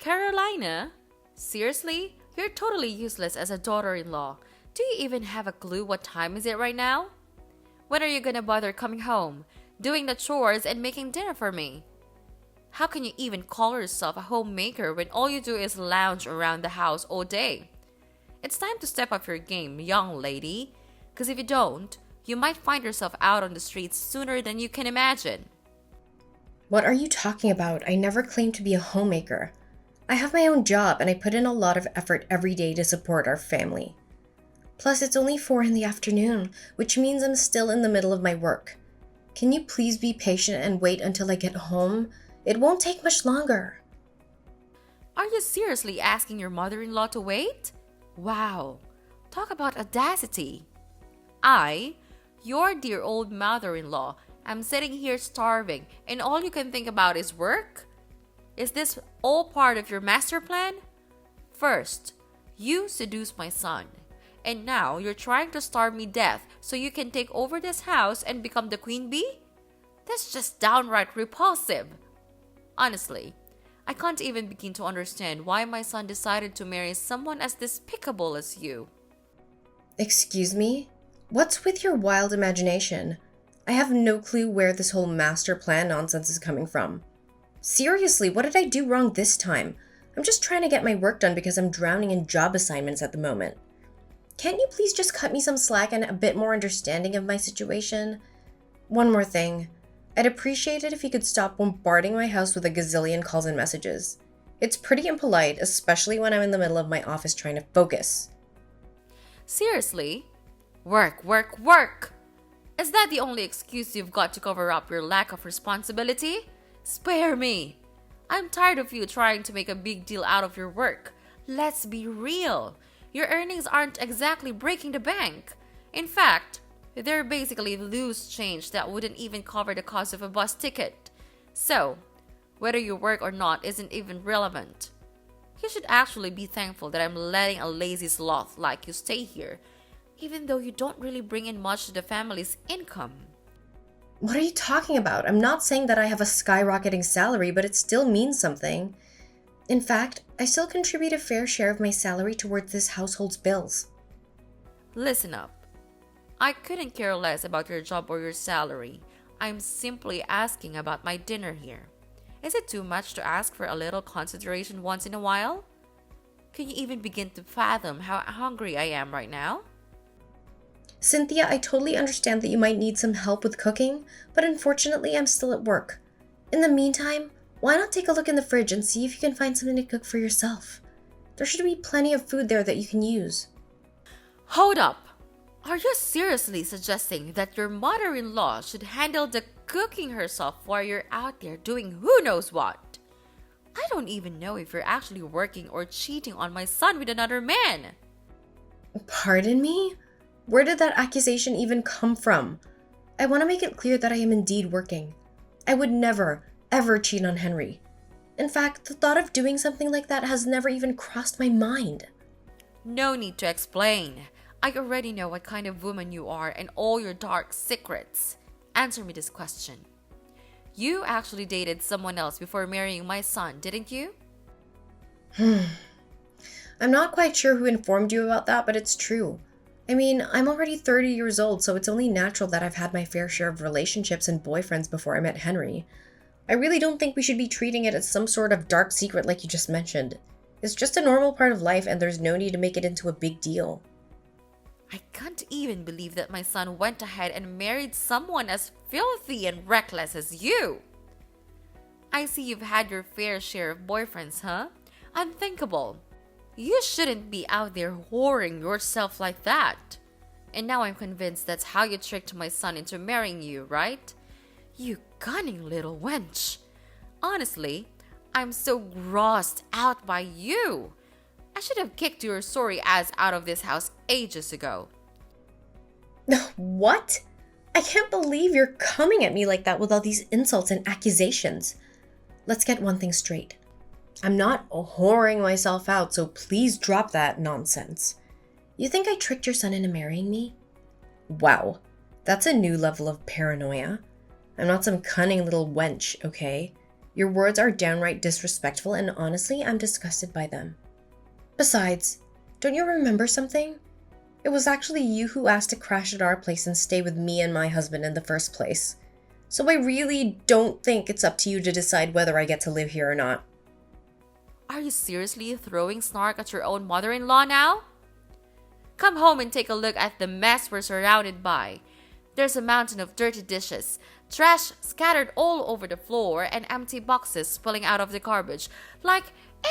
Carolina? Seriously? You're totally useless as a daughter-in-law. Do you even have a clue what time is it right now? When are you gonna bother coming home, doing the chores, and making dinner for me? How can you even call yourself a homemaker when all you do is lounge around the house all day? It's time to step up your game, young lady. Because if you don't, you might find yourself out on the streets sooner than you can imagine. What are you talking about? I never claimed to be a homemaker. I have my own job and I put in a lot of effort every day to support our family. Plus, it's only 4 in the afternoon, which means I'm still in the middle of my work. Can you please be patient and wait until I get home? It won't take much longer. Are you seriously asking your mother-in-law to wait? Wow, talk about audacity. I, your dear old mother-in-law, am sitting here starving and all you can think about is work? Is this all part of your master plan? First, you seduced my son, and now you're trying to starve me death so you can take over this house and become the queen bee? That's just downright repulsive. Honestly, I can't even begin to understand why my son decided to marry someone as despicable as you. Excuse me? What's with your wild imagination? I have no clue where this whole master plan nonsense is coming from. Seriously, what did I do wrong this time? I'm just trying to get my work done because I'm drowning in job assignments at the moment. Can't you please just cut me some slack and a bit more understanding of my situation? One more thing. I'd appreciate it if you could stop bombarding my house with a gazillion calls and messages. It's pretty impolite, especially when I'm in the middle of my office trying to focus. Seriously? Work, work, work! Is that the only excuse you've got to cover up your lack of responsibility? Spare me! I'm tired of you trying to make a big deal out of your work. Let's be real. Your earnings aren't exactly breaking the bank. In fact, they're basically loose change that wouldn't even cover the cost of a bus ticket. So, whether you work or not isn't even relevant. You should actually be thankful that I'm letting a lazy sloth like you stay here, even though you don't really bring in much to the family's income. What are you talking about? I'm not saying that I have a skyrocketing salary, but it still means something. In fact, I still contribute a fair share of my salary towards this household's bills. Listen up. I couldn't care less about your job or your salary. I'm simply asking about my dinner here. Is it too much to ask for a little consideration once in a while? Can you even begin to fathom how hungry I am right now? Cynthia, I totally understand that you might need some help with cooking, but unfortunately I'm still at work. In the meantime, why not take a look in the fridge and see if you can find something to cook for yourself? There should be plenty of food there that you can use. Hold up! Are you seriously suggesting that your mother-in-law should handle the cooking herself while you're out there doing who knows what? I don't even know if you're actually working or cheating on my son with another man. Pardon me? Where did that accusation even come from? I want to make it clear that I am indeed working. I would never, ever cheat on Henry. In fact, the thought of doing something like that has never even crossed my mind. No need to explain. I already know what kind of woman you are and all your dark secrets. Answer me this question. You actually dated someone else before marrying my son, didn't you? I'm not quite sure who informed you about that, but it's true. I mean, I'm already 30 years old, so it's only natural that I've had my fair share of relationships and boyfriends before I met Henry. I really don't think we should be treating it as some sort of dark secret like you just mentioned. It's just a normal part of life and there's no need to make it into a big deal. I can't even believe that my son went ahead and married someone as filthy and reckless as you. I see you've had your fair share of boyfriends, huh? Unthinkable. You shouldn't be out there whoring yourself like that. And now I'm convinced that's how you tricked my son into marrying you, right? You cunning little wench. Honestly, I'm so grossed out by you. I should have kicked your sorry ass out of this house ages ago. What? I can't believe you're coming at me like that with all these insults and accusations. Let's get one thing straight. I'm not whoring myself out, so please drop that nonsense. You think I tricked your son into marrying me? Wow, that's a new level of paranoia. I'm not some cunning little wench, okay? Your words are downright disrespectful, and honestly, I'm disgusted by them. Besides, don't you remember something? It was actually you who asked to crash at our place and stay with me and my husband in the first place. So I really don't think it's up to you to decide whether I get to live here or not. Are you seriously throwing snark at your own mother-in-law now? Come home and take a look at the mess we're surrounded by. There's a mountain of dirty dishes, trash scattered all over the floor, and empty boxes spilling out of the garbage, like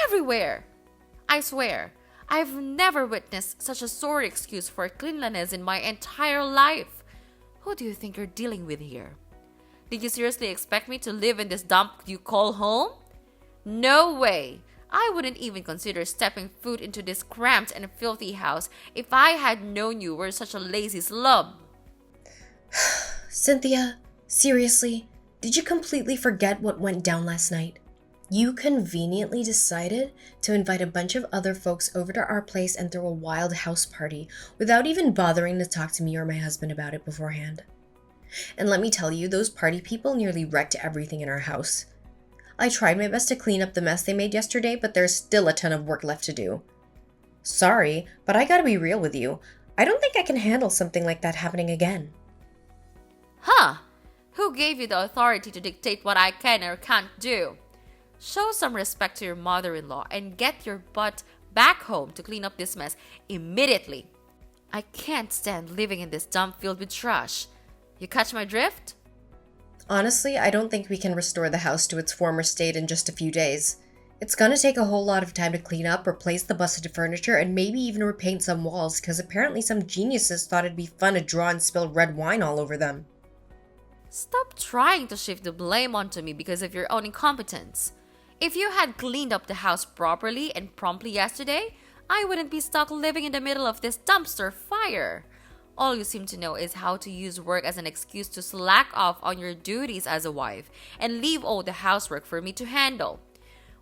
everywhere. I swear, I've never witnessed such a sorry excuse for cleanliness in my entire life. Who do you think you're dealing with here? Did you seriously expect me to live in this dump you call home? No way! I wouldn't even consider stepping foot into this cramped and filthy house if I had known you were such a lazy slub. Cynthia, seriously, did you completely forget what went down last night? You conveniently decided to invite a bunch of other folks over to our place and throw a wild house party without even bothering to talk to me or my husband about it beforehand. And let me tell you, those party people nearly wrecked everything in our house. I tried my best to clean up the mess they made yesterday, but there's still a ton of work left to do. Sorry, but I gotta be real with you. I don't think I can handle something like that happening again. Huh? Who gave you the authority to dictate what I can or can't do? Show some respect to your mother-in-law and get your butt back home to clean up this mess immediately. I can't stand living in this dump filled with trash. You catch my drift? Honestly, I don't think we can restore the house to its former state in just a few days. It's gonna take a whole lot of time to clean up, replace the busted furniture, and maybe even repaint some walls, because apparently some geniuses thought it'd be fun to draw and spill red wine all over them. Stop trying to shift the blame onto me because of your own incompetence. If you had cleaned up the house properly and promptly yesterday, I wouldn't be stuck living in the middle of this dumpster fire. All you seem to know is how to use work as an excuse to slack off on your duties as a wife and leave all the housework for me to handle.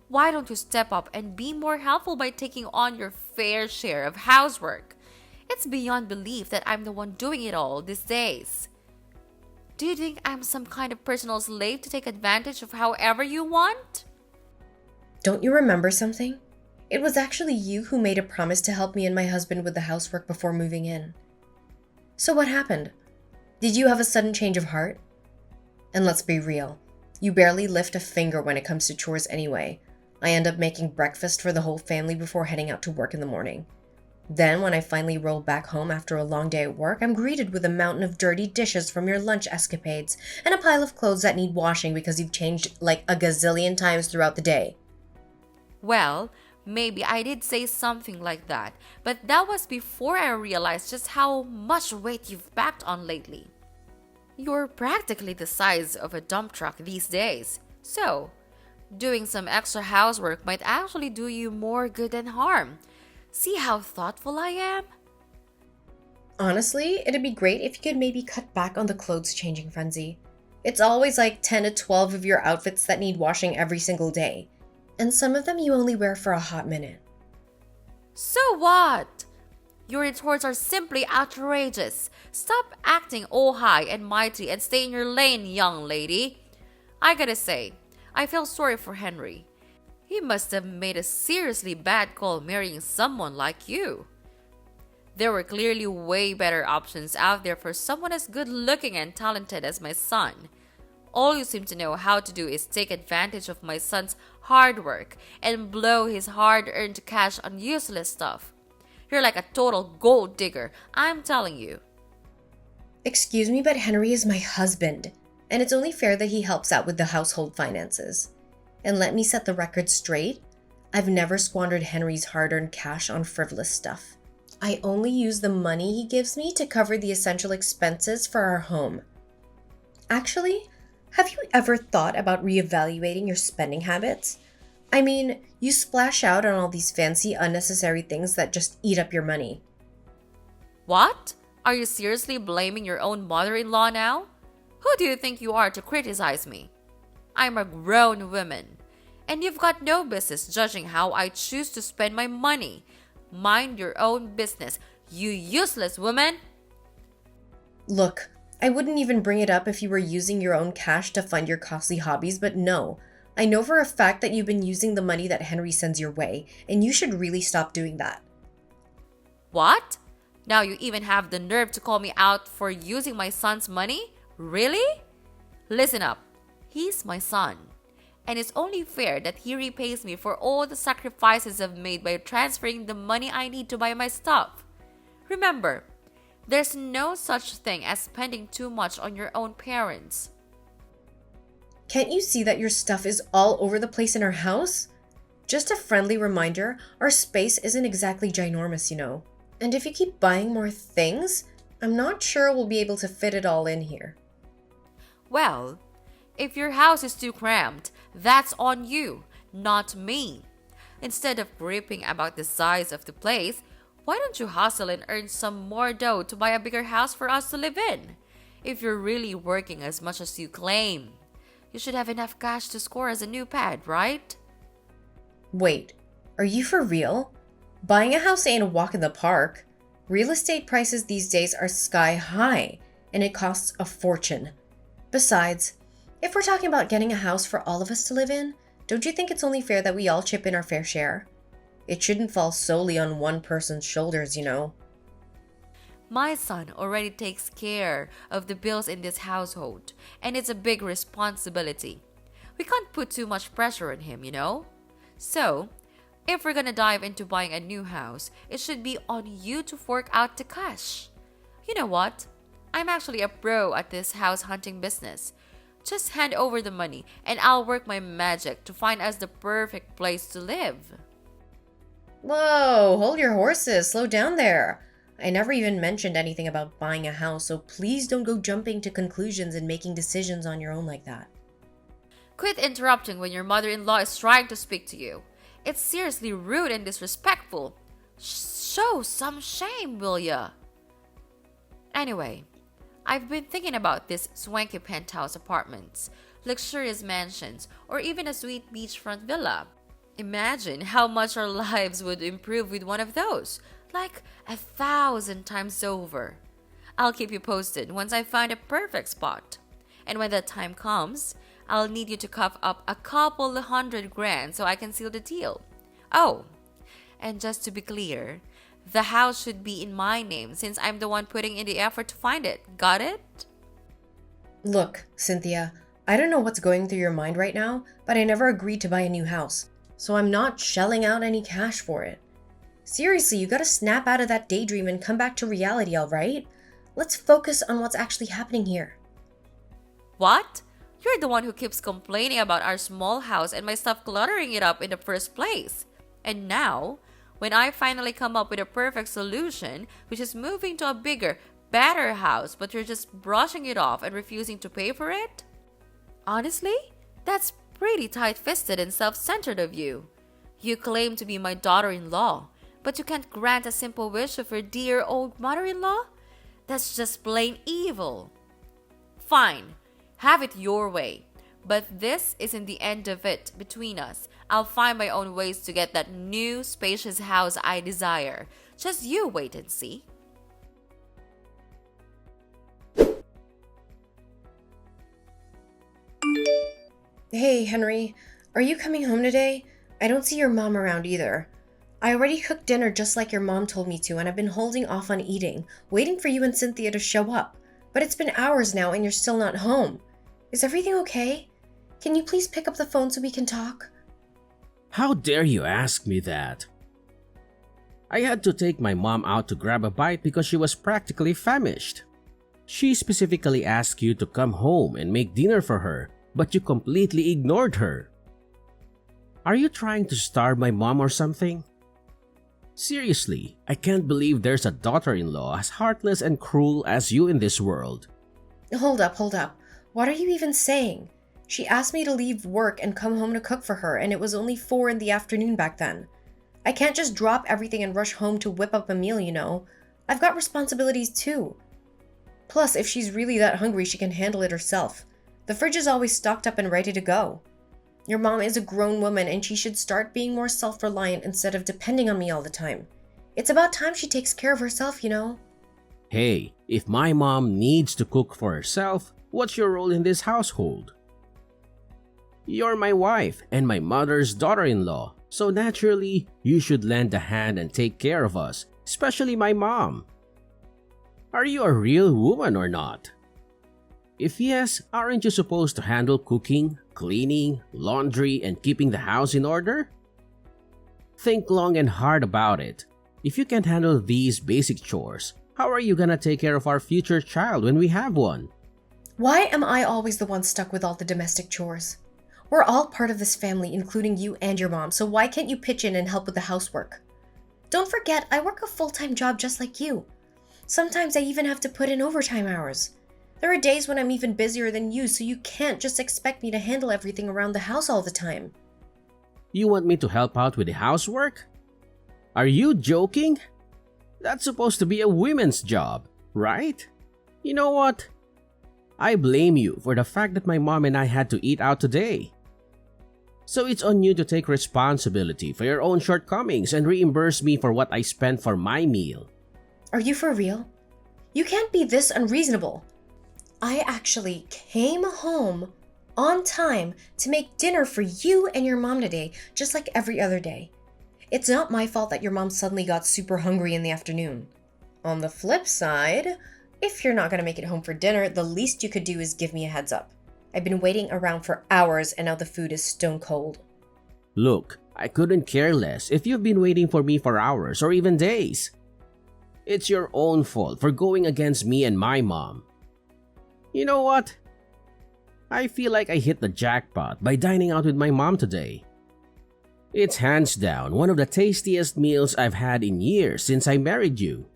Why don't you step up and be more helpful by taking on your fair share of housework? It's beyond belief that I'm the one doing it all these days. Do you think I'm some kind of personal slave to take advantage of however you want? Don't you remember something? It was actually you who made a promise to help me and my husband with the housework before moving in. So what happened? Did you have a sudden change of heart? And let's be real, you barely lift a finger when it comes to chores anyway. I end up making breakfast for the whole family before heading out to work in the morning. Then, when I finally roll back home after a long day at work, I'm greeted with a mountain of dirty dishes from your lunch escapades and a pile of clothes that need washing because you've changed like a gazillion times throughout the day. Well, maybe I did say something like that, but that was before I realized just how much weight you've packed on lately. You're practically the size of a dump truck these days, so doing some extra housework might actually do you more good than harm. See how thoughtful I am? Honestly, it'd be great if you could maybe cut back on the clothes changing frenzy. It's always like 10 to 12 of your outfits that need washing every single day. And some of them you only wear for a hot minute. So what? Your retorts are simply outrageous. Stop acting all high and mighty and stay in your lane, young lady. I gotta say, I feel sorry for Henry. He must have made a seriously bad call marrying someone like you. There were clearly way better options out there for someone as good looking and talented as my son. All you seem to know how to do is take advantage of my son's hard work and blow his hard-earned cash on useless stuff. You're like a total gold digger, I'm telling you. Excuse me, but Henry is my husband, and it's only fair that he helps out with the household finances. And let me set the record straight, I've never squandered Henry's hard-earned cash on frivolous stuff. I only use the money he gives me to cover the essential expenses for our home. Actually, have you ever thought about reevaluating your spending habits? I mean, you splash out on all these fancy, unnecessary things that just eat up your money. What? Are you seriously blaming your own mother-in-law now? Who do you think you are to criticize me? I'm a grown woman, and you've got no business judging how I choose to spend my money. Mind your own business, you useless woman! Look, I wouldn't even bring it up if you were using your own cash to fund your costly hobbies, but no. I know for a fact that you've been using the money that Henry sends your way, and you should really stop doing that. What? Now you even have the nerve to call me out for using my son's money? Really? Listen up. He's my son. And it's only fair that he repays me for all the sacrifices I've made by transferring the money I need to buy my stuff. Remember, there's no such thing as spending too much on your own parents. Can't you see that your stuff is all over the place in our house? Just a friendly reminder, our space isn't exactly ginormous, you know. And if you keep buying more things, I'm not sure we'll be able to fit it all in here. Well, if your house is too cramped, that's on you, not me. Instead of gripping about the size of the place, why don't you hustle and earn some more dough to buy a bigger house for us to live in? If you're really working as much as you claim, you should have enough cash to score as a new pad, right? Wait, are you for real? Buying a house ain't a walk in the park. Real estate prices these days are sky high, and it costs a fortune. Besides, if we're talking about getting a house for all of us to live in, don't you think it's only fair that we all chip in our fair share? It shouldn't fall solely on one person's shoulders, you know. My son already takes care of the bills in this household, and it's a big responsibility. We can't put too much pressure on him, you know? So, if we're gonna dive into buying a new house, it should be on you to fork out the cash. You know what? I'm actually a pro at this house hunting business. Just hand over the money and I'll work my magic to find us the perfect place to live. Whoa, hold your horses, slow down there. I never even mentioned anything about buying a house, so please don't go jumping to conclusions and making decisions on your own like that. Quit interrupting when your mother-in-law is trying to speak to you. It's seriously rude and disrespectful. Show some shame, will ya? Anyway, I've been thinking about these swanky penthouse apartments, luxurious mansions, or even a sweet beachfront villa. Imagine how much our lives would improve with one of those, like 1,000 times over. I'll keep you posted once I find a perfect spot. And when that time comes, I'll need you to cough up a couple $100,000 so I can seal the deal. Oh, and just to be clear, the house should be in my name since I'm the one putting in the effort to find it. Got it? Look, Cynthia, I don't know what's going through your mind right now, but I never agreed to buy a new house, so I'm not shelling out any cash for it. Seriously, you gotta snap out of that daydream and come back to reality, alright? Let's focus on what's actually happening here. What? You're the one who keeps complaining about our small house and my stuff cluttering it up in the first place. And now, when I finally come up with a perfect solution, which is moving to a bigger, better house, but you're just brushing it off and refusing to pay for it? Honestly, that's pretty tight-fisted and self-centered of you. You claim to be my daughter-in-law, but you can't grant a simple wish of your dear old mother-in-law? That's just plain evil. Fine, have it your way. But this isn't the end of it between us. I'll find my own ways to get that new, spacious house I desire. Just you wait and see. Hey, Henry, are you coming home today? I don't see your mom around either. I already cooked dinner just like your mom told me to, and I've been holding off on eating, waiting for you and Cynthia to show up. But it's been hours now and you're still not home. Is everything okay? Can you please pick up the phone so we can talk? How dare you ask me that? I had to take my mom out to grab a bite because she was practically famished. She specifically asked you to come home and make dinner for her, but you completely ignored her. Are you trying to starve my mom or something? Seriously, I can't believe there's a daughter-in-law as heartless and cruel as you in this world. Hold up. What are you even saying? She asked me to leave work and come home to cook for her, and it was only 4 in the afternoon back then. I can't just drop everything and rush home to whip up a meal, you know. I've got responsibilities too. Plus, if she's really that hungry, she can handle it herself. The fridge is always stocked up and ready to go. Your mom is a grown woman and she should start being more self-reliant instead of depending on me all the time. It's about time she takes care of herself, you know. Hey, if my mom needs to cook for herself, what's your role in this household? You're my wife and my mother's daughter-in-law, so naturally, you should lend a hand and take care of us, especially my mom. Are you a real woman or not? If yes, aren't you supposed to handle cooking, cleaning, laundry, and keeping the house in order? Think long and hard about it. If you can't handle these basic chores, how are you gonna take care of our future child when we have one? Why am I always the one stuck with all the domestic chores? We're all part of this family, including you and your mom, so why can't you pitch in and help with the housework? Don't forget, I work a full-time job just like you. Sometimes I even have to put in overtime hours. There are days when I'm even busier than you, so you can't just expect me to handle everything around the house all the time. You want me to help out with the housework? Are you joking? That's supposed to be a women's job, right? You know what? I blame you for the fact that my mom and I had to eat out today. So it's on you to take responsibility for your own shortcomings and reimburse me for what I spent for my meal. Are you for real? You can't be this unreasonable. I actually came home on time to make dinner for you and your mom today, just like every other day. It's not my fault that your mom suddenly got super hungry in the afternoon. On the flip side, if you're not going to make it home for dinner, the least you could do is give me a heads up. I've been waiting around for hours and now the food is stone cold. Look, I couldn't care less if you've been waiting for me for hours or even days. It's your own fault for going against me and my mom. You know what? I feel like I hit the jackpot by dining out with my mom today. It's hands down one of the tastiest meals I've had in years since I married you.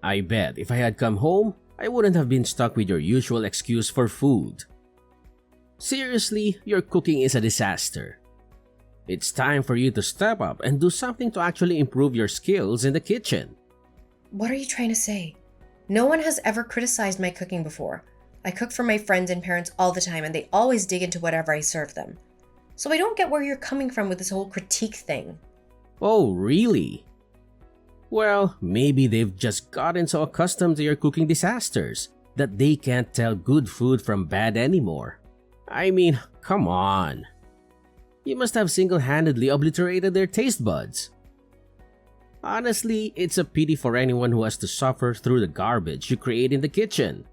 I bet if I had come home, I wouldn't have been stuck with your usual excuse for food. Seriously, your cooking is a disaster. It's time for you to step up and do something to actually improve your skills in the kitchen. What are you trying to say? No one has ever criticized my cooking before. I cook for my friends and parents all the time and they always dig into whatever I serve them. So I don't get where you're coming from with this whole critique thing. Oh, really? Well, maybe they've just gotten so accustomed to your cooking disasters that they can't tell good food from bad anymore. I mean, come on. You must have single-handedly obliterated their taste buds. Honestly, it's a pity for anyone who has to suffer through the garbage you create in the kitchen.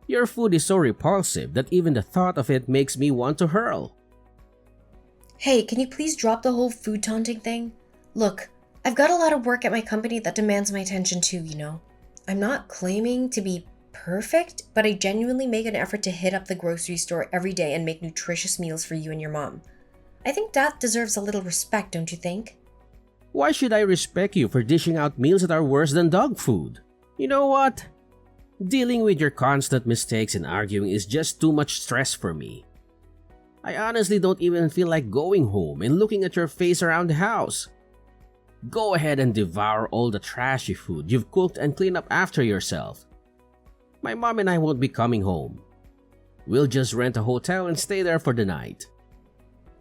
Your food is so repulsive that even the thought of it makes me want to hurl. Hey, can you please drop the whole food taunting thing? Look, I've got a lot of work at my company that demands my attention too, you know. I'm not claiming to be perfect, but I genuinely make an effort to hit up the grocery store every day and make nutritious meals for you and your mom. I think that deserves a little respect, don't you think? Why should I respect you for dishing out meals that are worse than dog food? You know what? Dealing with your constant mistakes and arguing is just too much stress for me. I honestly don't even feel like going home and looking at your face around the house. Go ahead and devour all the trashy food you've cooked and clean up after yourself. My mom and I won't be coming home. We'll just rent a hotel and stay there for the night.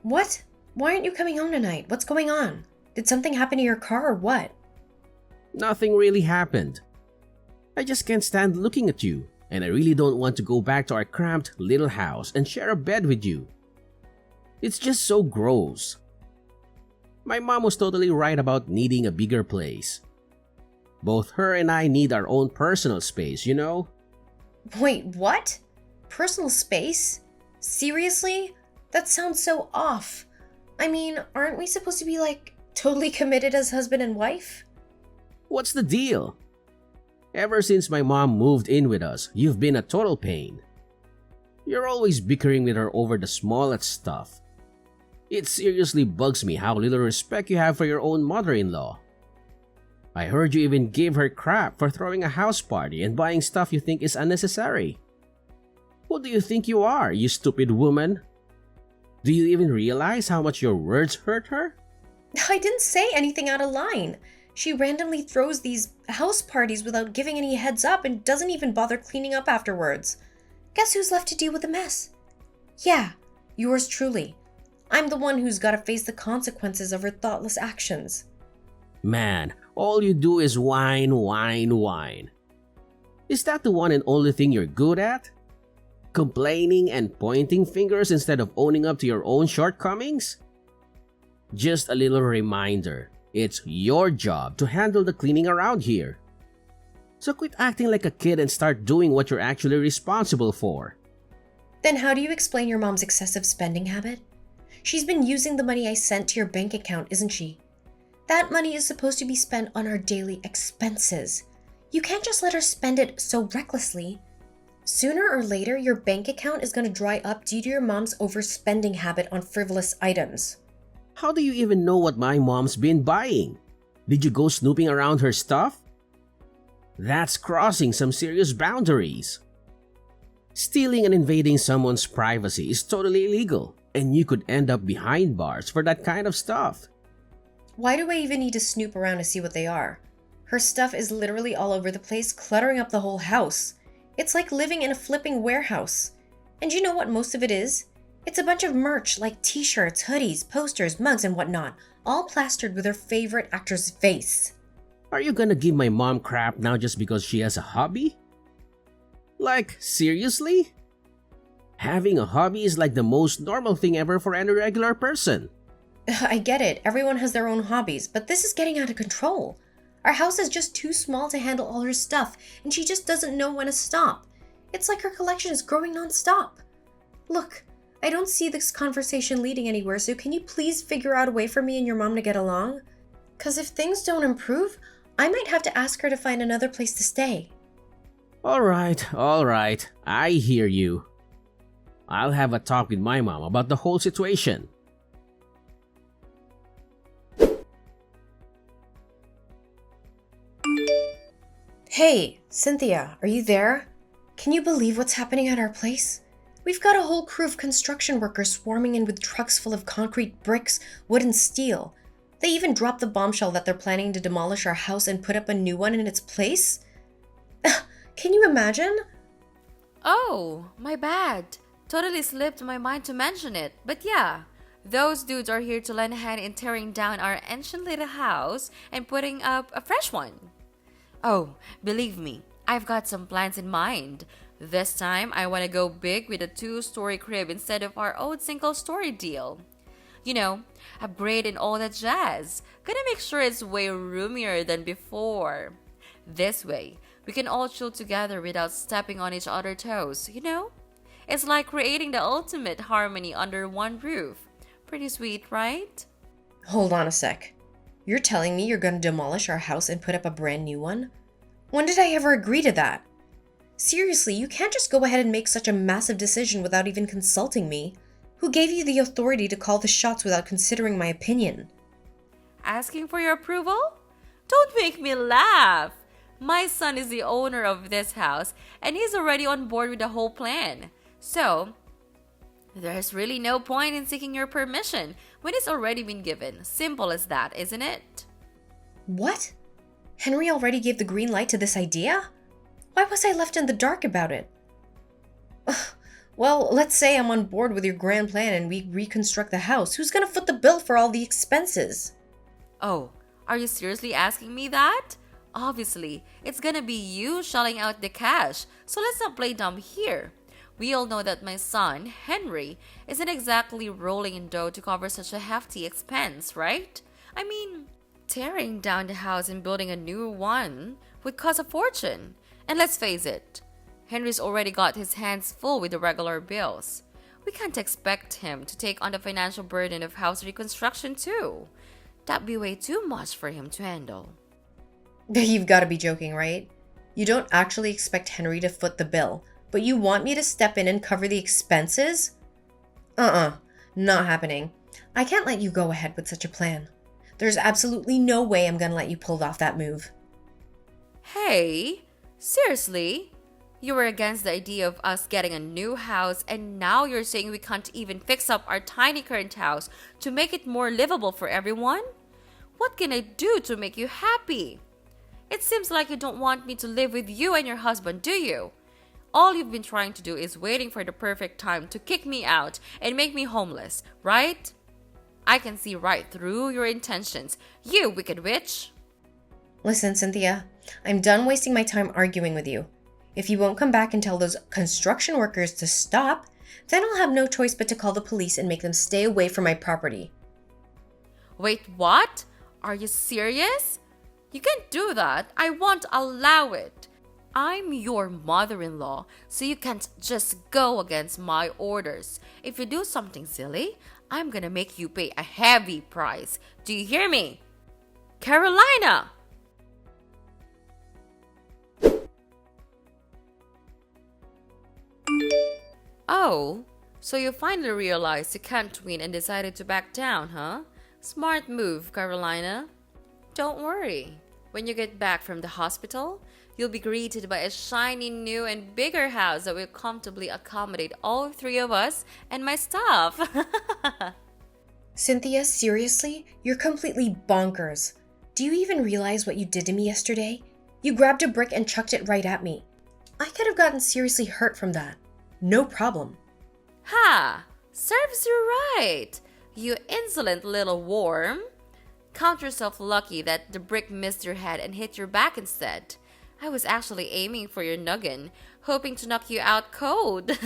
What? Why aren't you coming home tonight? What's going on? Did something happen to your car or what? Nothing really happened. I just can't stand looking at you, and I really don't want to go back to our cramped little house and share a bed with you. It's just so gross. My mom was totally right about needing a bigger place. Both her and I need our own personal space, you know? Wait, what? Personal space? Seriously? That sounds so off. I mean, aren't we supposed to be totally committed as husband and wife? What's the deal? Ever since my mom moved in with us, you've been a total pain. You're always bickering with her over the smallest stuff. It seriously bugs me how little respect you have for your own mother-in-law. I heard you even gave her crap for throwing a house party and buying stuff you think is unnecessary. Who do you think you are, you stupid woman? Do you even realize how much your words hurt her? I didn't say anything out of line. She randomly throws these house parties without giving any heads up and doesn't even bother cleaning up afterwards. Guess who's left to deal with the mess? Yeah, yours truly. I'm the one who's got to face the consequences of her thoughtless actions. Man, all you do is whine, whine, whine. Is that the one and only thing you're good at? Complaining and pointing fingers instead of owning up to your own shortcomings? Just a little reminder, it's your job to handle the cleaning around here. So quit acting like a kid and start doing what you're actually responsible for. Then how do you explain your mom's excessive spending habit? She's been using the money I sent to your bank account, isn't she? That money is supposed to be spent on our daily expenses. You can't just let her spend it so recklessly. Sooner or later, your bank account is going to dry up due to your mom's overspending habit on frivolous items. How do you even know what my mom's been buying? Did you go snooping around her stuff? That's crossing some serious boundaries. Stealing and invading someone's privacy is totally illegal, and you could end up behind bars for that kind of stuff. Why do I even need to snoop around to see what they are? Her stuff is literally all over the place, cluttering up the whole house. It's like living in a flipping warehouse. And you know what most of it is? It's a bunch of merch like t-shirts, hoodies, posters, mugs, and whatnot, all plastered with her favorite actor's face. Are you gonna give my mom crap now just because she has a hobby? Like, seriously? Having a hobby is like the most normal thing ever for any regular person. I get it, everyone has their own hobbies, but this is getting out of control. Our house is just too small to handle all her stuff, and she just doesn't know when to stop. It's like her collection is growing non-stop. Look, I don't see this conversation leading anywhere, so can you please figure out a way for me and your mom to get along? 'Cause if things don't improve, I might have to ask her to find another place to stay. Alright, I hear you. I'll have a talk with my mom about the whole situation. Hey, Cynthia, are you there? Can you believe what's happening at our place? We've got a whole crew of construction workers swarming in with trucks full of concrete, bricks, wood, and steel. They even dropped the bombshell that they're planning to demolish our house and put up a new one in its place. Can you imagine? Oh, my bad. Totally slipped my mind to mention it. But yeah, those dudes are here to lend a hand in tearing down our ancient little house and putting up a fresh one. Oh, believe me, I've got some plans in mind. This time, I want to go big with a 2-story crib instead of our old single-story deal. You know, upgrade and all that jazz. Gonna make sure it's way roomier than before. This way, we can all chill together without stepping on each other's toes, you know? It's like creating the ultimate harmony under one roof. Pretty sweet, right? Hold on a sec. You're telling me you're gonna demolish our house and put up a brand new one? When did I ever agree to that? Seriously, you can't just go ahead and make such a massive decision without even consulting me. Who gave you the authority to call the shots without considering my opinion? Asking for your approval? Don't make me laugh. My son is the owner of this house and he's already on board with the whole plan. So, there's really no point in seeking your permission when it's already been given. Simple as that, isn't it? What? Henry already gave the green light to this idea? Why was I left in the dark about it? Well, let's say I'm on board with your grand plan and we reconstruct the house. Who's gonna foot the bill for all the expenses? Oh, are you seriously asking me that? Obviously, it's gonna be you shelling out the cash, so let's not play dumb here. We all know that my son, Henry, isn't exactly rolling in dough to cover such a hefty expense, right? I mean, tearing down the house and building a new one would cost a fortune. And let's face it, Henry's already got his hands full with the regular bills. We can't expect him to take on the financial burden of house reconstruction too. That'd be way too much for him to handle. You've got to be joking, right? You don't actually expect Henry to foot the bill, but you want me to step in and cover the expenses? Not happening. I can't let you go ahead with such a plan. There's absolutely no way I'm gonna let you pull off that move. Hey, seriously? You were against the idea of us getting a new house and now you're saying we can't even fix up our tiny current house to make it more livable for everyone? What can I do to make you happy? It seems like you don't want me to live with you and your husband, do you? All you've been trying to do is waiting for the perfect time to kick me out and make me homeless, right? I can see right through your intentions, you wicked witch. Listen, Cynthia, I'm done wasting my time arguing with you. If you won't come back and tell those construction workers to stop, then I'll have no choice but to call the police and make them stay away from my property. Wait, what? Are you serious? You can't do that. I won't allow it. I'm your mother-in-law, so you can't just go against my orders. If you do something silly, I'm gonna make you pay a heavy price. Do you hear me? Carolina! Oh, so you finally realized you can't win and decided to back down, huh? Smart move, Carolina. Don't worry. When you get back from the hospital, you'll be greeted by a shiny new and bigger house that will comfortably accommodate all three of us and my staff. Cynthia, seriously? You're completely bonkers. Do you even realize what you did to me yesterday? You grabbed a brick and chucked it right at me. I could have gotten seriously hurt from that. No problem. Ha! Serves you right, you insolent little worm. Count yourself lucky that the brick missed your head and hit your back instead. I was actually aiming for your noggin, hoping to knock you out cold.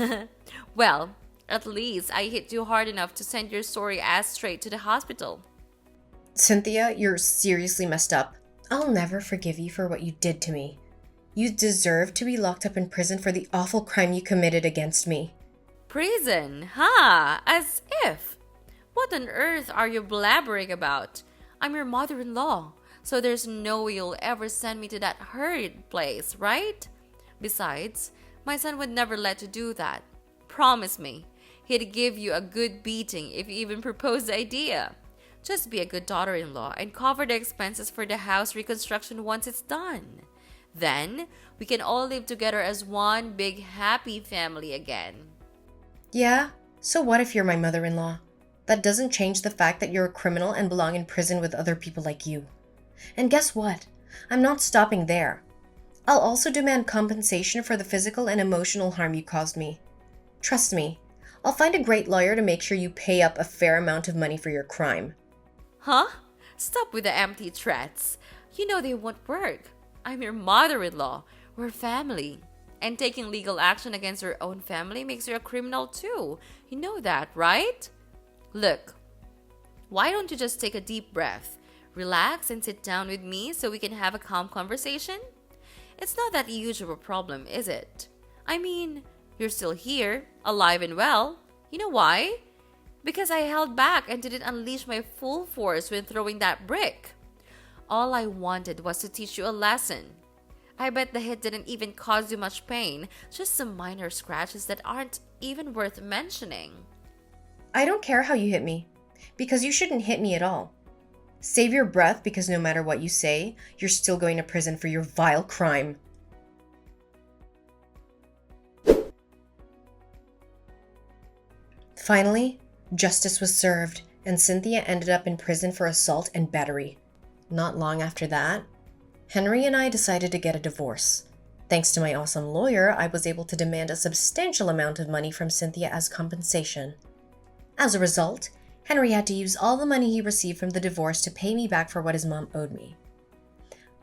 Well, at least I hit you hard enough to send your sorry ass straight to the hospital. Cynthia, you're seriously messed up. I'll never forgive you for what you did to me. You deserve to be locked up in prison for the awful crime you committed against me. Prison? Ha! As if! What on earth are you blabbering about? I'm your mother-in-law, so there's no way you'll ever send me to that horrid place, right? Besides, my son would never let you do that. Promise me, he'd give you a good beating if you even proposed the idea. Just be a good daughter-in-law and cover the expenses for the house reconstruction once it's done. Then, we can all live together as one big happy family again. Yeah? So what if you're my mother-in-law? That doesn't change the fact that you're a criminal and belong in prison with other people like you. And guess what? I'm not stopping there. I'll also demand compensation for the physical and emotional harm you caused me. Trust me, I'll find a great lawyer to make sure you pay up a fair amount of money for your crime. Huh? Stop with the empty threats. You know they won't work. I'm your mother-in-law. We're family. And taking legal action against your own family makes you a criminal too. You know that, right? Look, why don't you just take a deep breath, relax, and sit down with me so we can have a calm conversation? It's not that huge of a problem, is it? I mean, you're still here, alive and well. You know why? Because I held back and didn't unleash my full force when throwing that brick. All I wanted was to teach you a lesson. I bet the hit didn't even cause you much pain, just some minor scratches that aren't even worth mentioning. I don't care how you hit me, because you shouldn't hit me at all. Save your breath, because no matter what you say, you're still going to prison for your vile crime. Finally, justice was served, and Cynthia ended up in prison for assault and battery. Not long after that, Henry and I decided to get a divorce. Thanks to my awesome lawyer, I was able to demand a substantial amount of money from Cynthia as compensation. As a result, Henry had to use all the money he received from the divorce to pay me back for what his mom owed me.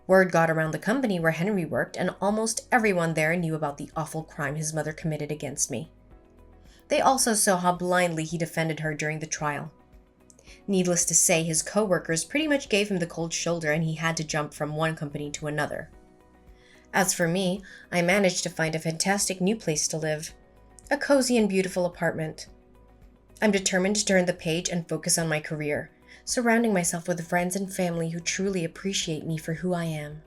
Word got around the company where Henry worked, and almost everyone there knew about the awful crime his mother committed against me. They also saw how blindly he defended her during the trial. Needless to say, his co-workers pretty much gave him the cold shoulder and he had to jump from one company to another. As for me, I managed to find a fantastic new place to live. A cozy and beautiful apartment. I'm determined to turn the page and focus on my career, surrounding myself with friends and family who truly appreciate me for who I am.